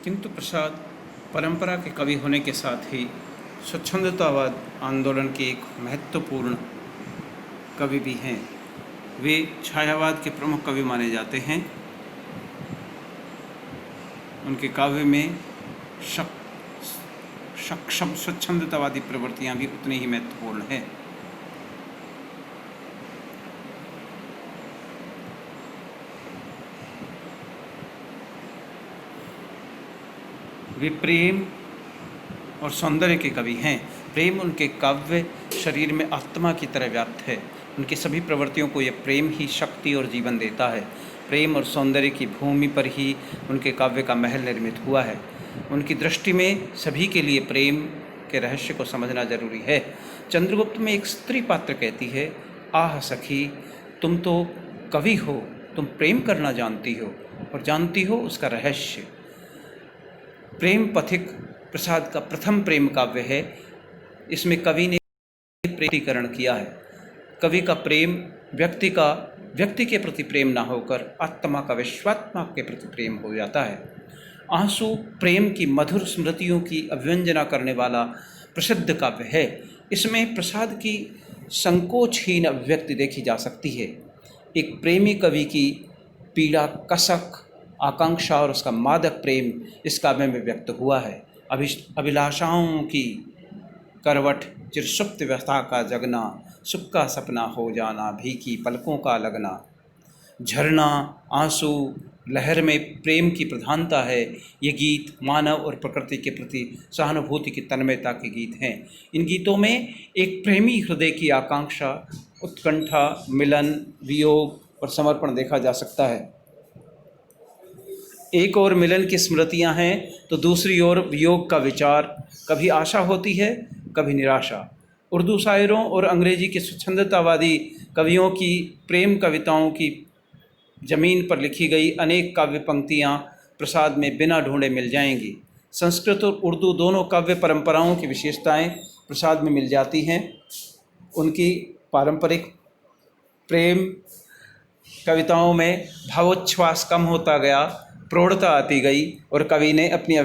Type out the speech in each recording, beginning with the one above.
किंतु प्रसाद परंपरा के कवि होने के साथ ही स्वच्छंदतावाद आंदोलन के एक महत्वपूर्ण कवि भी हैं। वे छायावाद के प्रमुख कवि माने जाते हैं। उनके काव्य में सक्षम स्वच्छंदतावादी प्रवृत्तियां भी उतनी ही महत्वपूर्ण हैं। वे प्रेम और सौंदर्य के कवि हैं। प्रेम उनके काव्य शरीर में आत्मा की तरह व्याप्त है। उनकी सभी प्रवृत्तियों को यह प्रेम ही शक्ति और जीवन देता है। प्रेम और सौंदर्य की भूमि पर ही उनके काव्य का महल निर्मित हुआ है। उनकी दृष्टि में सभी के लिए प्रेम के रहस्य को समझना जरूरी है। चंद्रगुप्त में एक स्त्री पात्र कहती है, आह सखी, तुम तो कवि हो, तुम प्रेम करना जानती हो और जानती हो उसका रहस्य। प्रेम पथिक प्रसाद का प्रथम प्रेम काव्य है। इसमें कवि ने प्रेमीकरण किया है। कवि का प्रेम व्यक्ति के प्रति प्रेम ना होकर आत्मा का विश्वात्मा के प्रति प्रेम हो जाता है। आंसू प्रेम की मधुर स्मृतियों की अभिव्यंजना करने वाला प्रसिद्ध काव्य है। इसमें प्रसाद की संकोचहीन अभिव्यक्ति देखी जा सकती है। एक प्रेमी कवि की पीड़ा, कसक, आकांक्षा और उसका मादक प्रेम इस काव्य में व्यक्त हुआ है। अभिलाषाओं की करवट, चिरसुप्त व्यथा का जगना, सुख का सपना हो जाना, भीगी पलकों का लगना। झरना, आंसू, लहर में प्रेम की प्रधानता है। ये गीत मानव और प्रकृति के प्रति सहानुभूति की तन्मयता के गीत हैं। इन गीतों में एक प्रेमी हृदय की आकांक्षा, उत्कंठा, मिलन, वियोग और समर्पण देखा जा सकता है। एक ओर मिलन की स्मृतियां हैं तो दूसरी ओर वियोग का विचार। कभी आशा होती है, कभी निराशा। उर्दू शायरों और अंग्रेजी के स्वच्छंदतावादी कवियों की प्रेम कविताओं की जमीन पर लिखी गई अनेक काव्य पंक्तियां प्रसाद में बिना ढूंढे मिल जाएंगी। संस्कृत और उर्दू दोनों काव्य परंपराओं की विशेषताएं प्रसाद में मिल जाती हैं। उनकी पारंपरिक प्रेम कविताओं में भावोच्छ्वास कम होता गया, प्रौढ़ता आती गई और कवि ने अपनी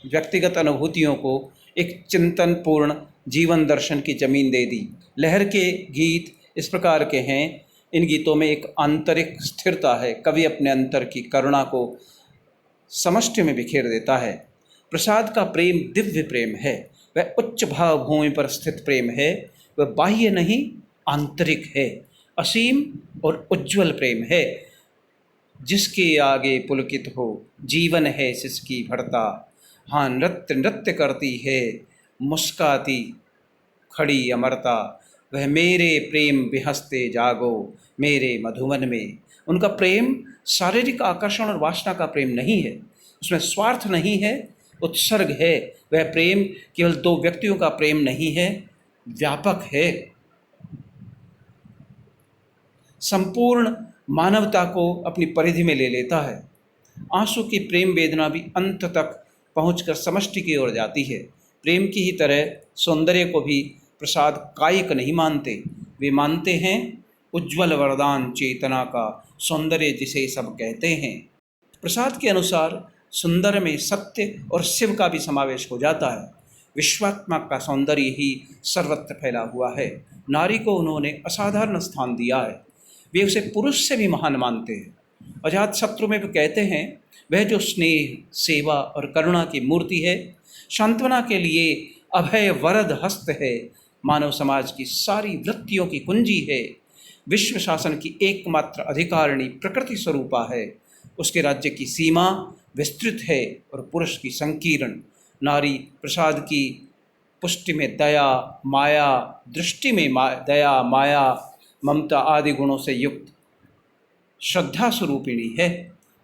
व्यक्तिगत अनुभूतियों को एक चिंतनपूर्ण जीवन दर्शन की जमीन दे दी। लहर के गीत इस प्रकार के हैं। इन गीतों में एक आंतरिक स्थिरता है। कवि अपने अंतर की करुणा को समष्टि में बिखेर देता है। प्रसाद का प्रेम दिव्य प्रेम है। वह उच्च भाव भूमि पर स्थित प्रेम है। वह बाह्य नहीं, आंतरिक है। असीम और उज्ज्वल प्रेम है। जिसके आगे पुलकित हो जीवन है सिसकी भरता। हाँ, नृत्य नृत्य करती है मुस्काती खड़ी अमरता। वह मेरे प्रेम बिहसते जागो मेरे मधुवन में। उनका प्रेम शारीरिक आकर्षण और वासना का प्रेम नहीं है। उसमें स्वार्थ नहीं है, उत्सर्ग है। वह प्रेम केवल दो व्यक्तियों का प्रेम नहीं है, व्यापक है। संपूर्ण मानवता को अपनी परिधि में ले लेता है। आंसू की प्रेम वेदना भी अंत तक पहुंचकर समष्टि की ओर जाती है। प्रेम की ही तरह सौंदर्य को भी प्रसाद कायिक नहीं मानते। वे मानते हैं उज्ज्वल वरदान चेतना का सौंदर्य जिसे सब कहते हैं। प्रसाद के अनुसार सुंदर में सत्य और शिव का भी समावेश हो जाता है। विश्वात्मा का सौंदर्य ही सर्वत्र फैला हुआ है। नारी को उन्होंने असाधारण स्थान दिया है। वे उसे पुरुष से भी महान मानते हैं। अजातशत्रु में वे कहते हैं, वह जो स्नेह, सेवा और करुणा की मूर्ति है, सांत्वना के लिए अभय वरद हस्त है, मानव समाज की सारी वृत्तियों की कुंजी है, विश्व शासन की एकमात्र अधिकारिणी प्रकृति स्वरूपा है। उसके राज्य की सीमा विस्तृत है और पुरुष की संकीर्ण। नारी प्रसाद की पुष्टि में दया, माया, दृष्टि में दया, माया, ममता आदि गुणों से युक्त श्रद्धा स्वरूपिणी है।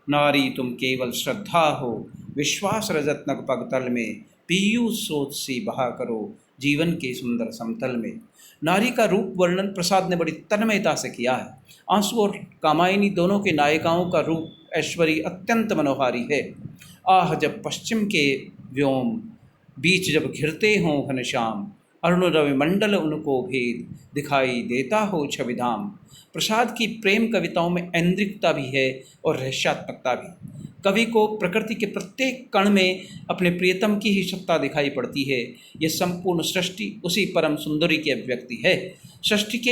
नारी तुम केवल श्रद्धा हो, विश्वास रजत नग पगतल में, पीयूष सोच सी बहा करो जीवन के सुंदर समतल में। नारी का रूप वर्णन प्रसाद ने बड़ी तन्मयता से किया है। आंसू और कामायनी दोनों के नायिकाओं का रूप ऐश्वर्य अत्यंत मनोहारी है। आह जब पश्चिम के व्योम बीच जब घिरते हों घनश्याम, अरुण रवि मंडल उनको भेद दिखाई देता हो छविधाम। प्रसाद की प्रेम कविताओं में ऐन्द्रिकता भी है और रहस्यात्मकता भी। कवि को प्रकृति के प्रत्येक कण में अपने प्रियतम की ही सत्ता दिखाई पड़ती है। ये संपूर्ण सृष्टि उसी परम सुंदरी की अभिव्यक्ति है। सृष्टि के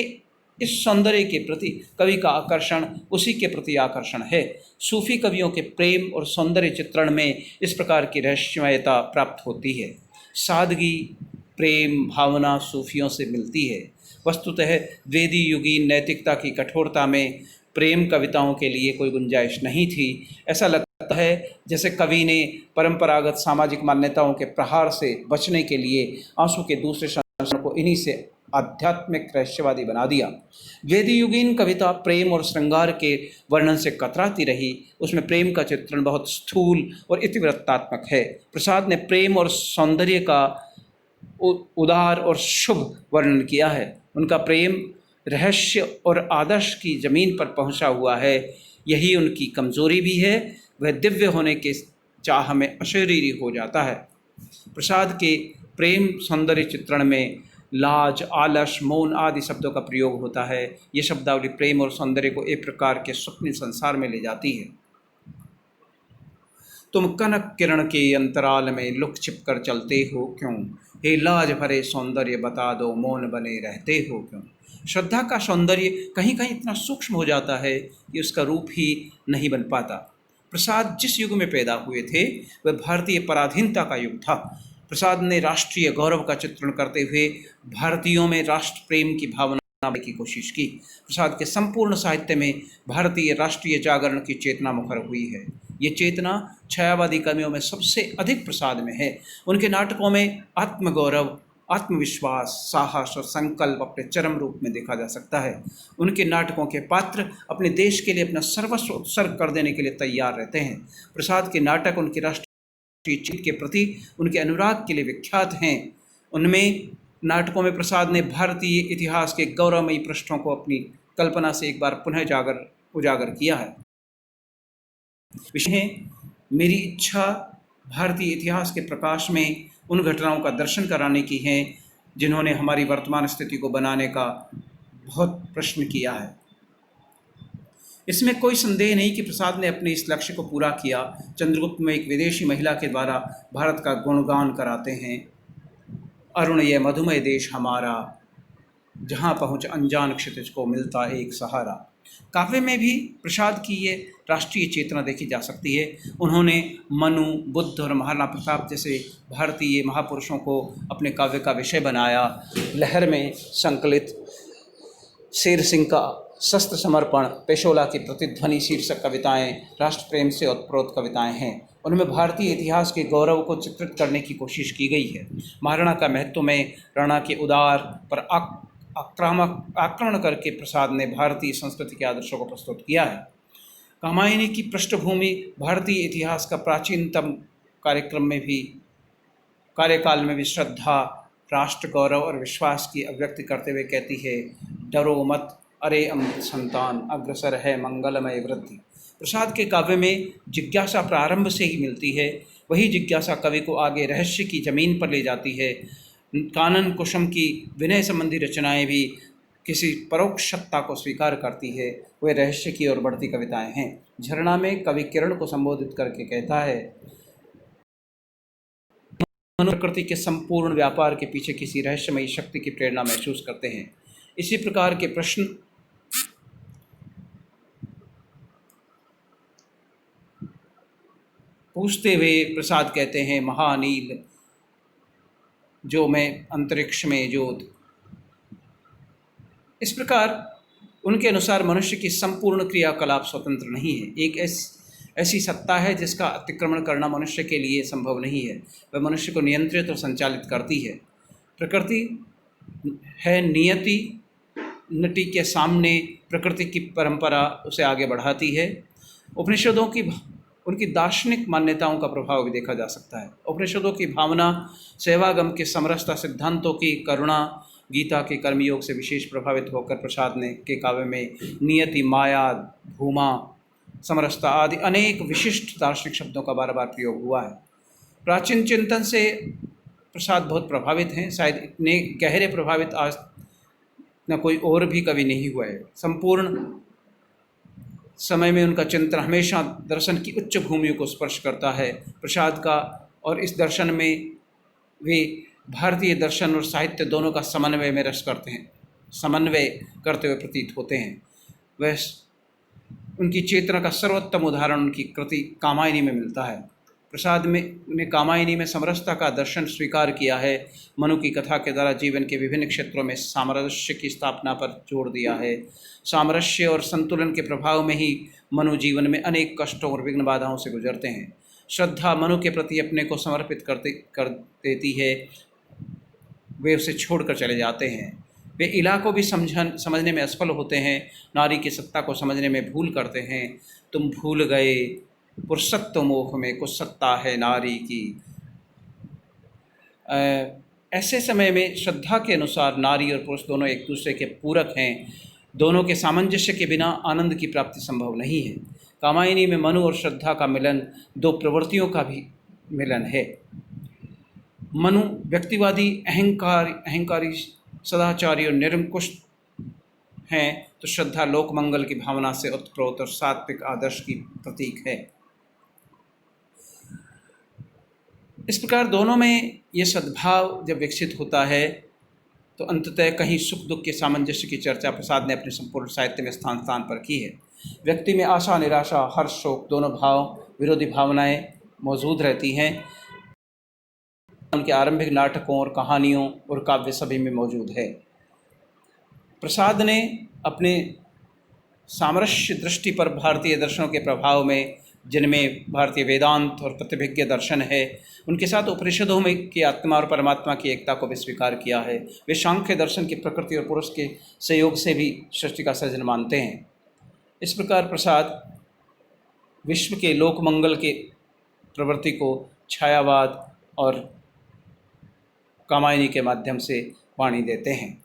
इस सौंदर्य के प्रति कवि का आकर्षण उसी के प्रति आकर्षण है। सूफी कवियों के प्रेम और सौंदर्य चित्रण में इस प्रकार की रहस्यमयता प्राप्त होती है। सादगी, प्रेम भावना सूफियों से मिलती है। वस्तुतः वेदी युगीन नैतिकता की कठोरता में प्रेम कविताओं के लिए कोई गुंजाइश नहीं थी। ऐसा लगता है जैसे कवि ने परंपरागत सामाजिक मान्यताओं के प्रहार से बचने के लिए आंसू के दूसरे शब्दों को इन्हीं से आध्यात्मिक रहस्यवादी बना दिया। वेदी युगीन कविता प्रेम और श्रृंगार के वर्णन से कतराती रही। उसमें प्रेम का चित्रण बहुत स्थूल और इतिवृत्तात्मक है। प्रसाद ने प्रेम और सौंदर्य का उदार और शुभ वर्णन किया है। उनका प्रेम रहस्य और आदर्श की जमीन पर पहुंचा हुआ है। यही उनकी कमजोरी भी है। वह दिव्य होने के चाह में अशरीरी हो जाता है। प्रसाद के प्रेम सौंदर्य चित्रण में लाज, आलस, मौन आदि शब्दों का प्रयोग होता है। ये शब्दावली प्रेम और सौंदर्य को एक प्रकार के स्वप्न संसार में ले जाती है। तुम कनक किरण के अंतराल में लुक छिप कर चलते हो क्यों? हे लाज भरे सौंदर्य बता दो, मौन बने रहते हो क्यों? श्रद्धा का सौंदर्य कहीं कहीं इतना सूक्ष्म हो जाता है कि उसका रूप ही नहीं बन पाता। प्रसाद जिस युग में पैदा हुए थे वह भारतीय पराधीनता का युग था। प्रसाद ने राष्ट्रीय गौरव का चित्रण करते हुए भारतीयों में राष्ट्र प्रेम की भावना की कोशिश की। प्रसाद के संपूर्ण साहित्य में भारतीय राष्ट्रीय जागरण की चेतना मुखर हुई है। ये चेतना छायावादी कवियों में सबसे अधिक प्रसाद में है। उनके नाटकों में आत्मगौरव, आत्मविश्वास, साहस और संकल्प अपने चरम रूप में देखा जा सकता है। उनके नाटकों के पात्र अपने देश के लिए अपना सर्वस्व उत्सर्ग कर देने के लिए तैयार रहते हैं। प्रसाद के नाटक उनकी राष्ट्रीय चीत के प्रति उनके अनुराग के लिए विख्यात हैं। उनमें नाटकों में प्रसाद ने भारतीय इतिहास के गौरवमयी पृष्ठों को अपनी कल्पना से एक बार पुनः उजागर किया है। विषय है मेरी इच्छा भारतीय इतिहास के प्रकाश में उन घटनाओं का दर्शन कराने की है जिन्होंने हमारी वर्तमान स्थिति को बनाने का बहुत प्रश्न किया है। इसमें कोई संदेह नहीं कि प्रसाद ने अपने इस लक्ष्य को पूरा किया। चंद्रगुप्त में एक विदेशी महिला के द्वारा भारत का गुणगान कराते हैं। अरुण ये मधुमय देश हमारा, जहाँ पहुँच अनजान क्षितिज को मिलता एक सहारा। काव्य में भी प्रसाद की ये राष्ट्रीय चेतना देखी जा सकती है। उन्होंने मनु, बुद्ध और महाराणा प्रताप जैसे भारतीय महापुरुषों को अपने काव्य का विषय बनाया। लहर में संकलित शेर सिंह का शस्त्र समर्पण, पेशोला की प्रतिध्वनि शीर्षक कविताएं राष्ट्र प्रेम से ओतप्रोत कविताएं हैं। उनमें भारतीय इतिहास के गौरव को चित्रित करने की कोशिश की गई है। महाराणा का महत्व में राणा के उदार पर आक्रमण करके प्रसाद ने भारतीय संस्कृति के आदर्शों को प्रस्तुत किया है। कामायनी की पृष्ठभूमि भारतीय इतिहास का प्राचीनतम कार्यकाल में भी श्रद्धा, राष्ट्र गौरव और विश्वास की अभिव्यक्ति करते हुए कहती है, डरो मत अरे अमृत संतान, अग्रसर है मंगलमय वृद्धि। प्रसाद के काव्य में जिज्ञासा प्रारंभ से ही मिलती है। वही जिज्ञासा कवि को आगे रहस्य की जमीन पर ले जाती है। कानन कुसुम की विनय संबंधी रचनाएं भी किसी परोक्ष सत्ता को स्वीकार करती है। वे रहस्य की ओर बढ़ती कविताएं हैं। झरना में कवि किरण को संबोधित करके कहता है, प्रकृति के संपूर्ण व्यापार के पीछे किसी रहस्यमयी शक्ति की प्रेरणा महसूस करते हैं। इसी प्रकार के प्रश्न पूछते हुए प्रसाद कहते हैं, महानील जो मैं अंतरिक्ष में ज्योत। इस प्रकार उनके अनुसार मनुष्य की संपूर्ण क्रियाकलाप स्वतंत्र नहीं है। एक ऐसी सत्ता है जिसका अतिक्रमण करना मनुष्य के लिए संभव नहीं है। वह मनुष्य को नियंत्रित और संचालित करती है। प्रकृति है नियति, नटी के सामने प्रकृति की परंपरा उसे आगे बढ़ाती है। उपनिषदों की उनकी दार्शनिक मान्यताओं का प्रभाव भी देखा जा सकता है। उपनिषदों की भावना, सेवागम के समरसता सिद्धांतों की करुणा, गीता के कर्मयोग से विशेष प्रभावित होकर प्रसाद ने के काव्य में नियति, माया, भूमा, समरसता आदि अनेक विशिष्ट दार्शनिक शब्दों का बार बार प्रयोग हुआ है। प्राचीन चिंतन से प्रसाद बहुत प्रभावित हैं। शायद इतने गहरे प्रभावित आज न कोई और भी कवि नहीं हुआ है। संपूर्ण समय में उनका चिंतन हमेशा दर्शन की उच्च भूमियों को स्पर्श करता है। प्रसाद का और इस दर्शन में वे भारतीय दर्शन और साहित्य दोनों का समन्वय करते हुए प्रतीत होते हैं। वह उनकी चेतना का सर्वोत्तम उदाहरण उनकी कृति कामायनी में मिलता है। प्रसाद में ने कामायनी में समरसता का दर्शन स्वीकार किया है। मनु की कथा के द्वारा जीवन के विभिन्न क्षेत्रों में सामरस्य की स्थापना पर जोर दिया है। सामरस्य और संतुलन के प्रभाव में ही मनु जीवन में अनेक कष्टों और विघ्न बाधाओं से गुजरते हैं। श्रद्धा मनु के प्रति अपने को समर्पित कर देती है। वे उसे छोड़कर चले जाते हैं। वे इला को भी समझने में असफल होते हैं। नारी की सत्ता को समझने में भूल करते हैं। तुम भूल गए पुरुषत्व मोह में कुछ सत्ता है नारी की। ऐसे समय में श्रद्धा के अनुसार नारी और पुरुष दोनों एक दूसरे के पूरक हैं। दोनों के सामंजस्य के बिना आनंद की प्राप्ति संभव नहीं है। कामायनी में मनु और श्रद्धा का मिलन दो प्रवृत्तियों का भी मिलन है। मनु व्यक्तिवादी, अहंकारी, सदाचारी और निरंकुश हैं, तो श्रद्धा लोकमंगल की भावना से उत्प्रोत और सात्विक आदर्श की प्रतीक है। इस प्रकार दोनों में ये सद्भाव जब विकसित होता है तो अंततः कहीं सुख दुख के सामंजस्य की चर्चा प्रसाद ने अपने संपूर्ण साहित्य में स्थान स्थान पर की है। व्यक्ति में आशा, निराशा, हर्ष, शोक दोनों विरोधी भावनाएं मौजूद रहती हैं। उनके आरंभिक नाटकों और कहानियों और काव्य सभी में मौजूद है। प्रसाद ने अपने सामरस्य दृष्टि पर भारतीय दर्शनों के प्रभाव में, जिनमें भारतीय वेदांत और प्रतिभिज्ञ दर्शन है, उनके साथ उपनिषदों में की आत्मा और परमात्मा की एकता को भी स्वीकार किया है। वे सांख्य दर्शन की प्रकृति और पुरुष के सहयोग से भी सृष्टि का सृजन मानते हैं। इस प्रकार प्रसाद विश्व के लोकमंगल के प्रवृत्ति को छायावाद और कामायनी के माध्यम से वाणी देते हैं।